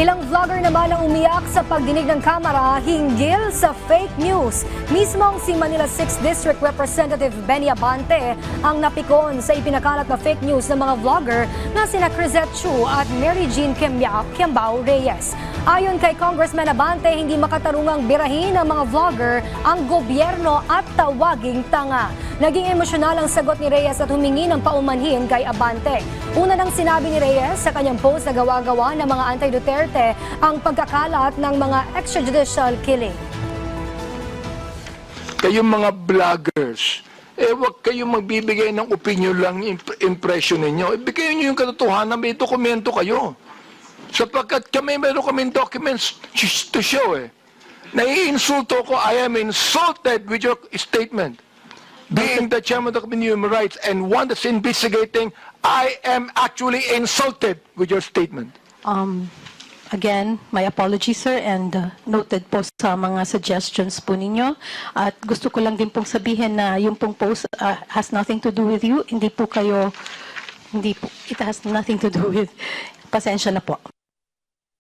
Ilang vlogger naman ang umiyak sa pagdinig ng Kamara hinggil sa fake news. Mismong si Manila 6th District Representative Benny Abante ang napikon sa ipinakalat na fake news ng mga vlogger na sina Crisette Chu at Mary Jean Kiambao Reyes. Ayon kay Congressman Abante, hindi makatarungang birahin ng mga vlogger ang gobyerno at tawaging tanga. Naging emosyonal ang sagot ni Reyes at humingi ng paumanhin kay Abante. Una nang sinabi ni Reyes sa kanyang post na gawa-gawa ng mga anti-Duterte ang pagkakalat ng mga extrajudicial killing. Kayong mga vloggers, wag kayong magbibigay ng opinion lang, impression ninyo. Ibigay nyo yung katotohanan, may dokumento kayo. Sapagkat meron kaming documents to show Naiinsulto ko, I am insulted with your statement. Being the chairman of the Committee on Human Rights and one that's investigating, I am actually insulted with your statement. Again, my apologies, sir, and noted po sa mga suggestions po ninyo. At gusto ko lang din pong sabihin na yung pong post has nothing to do with you. It has nothing to do with, pasensya na po.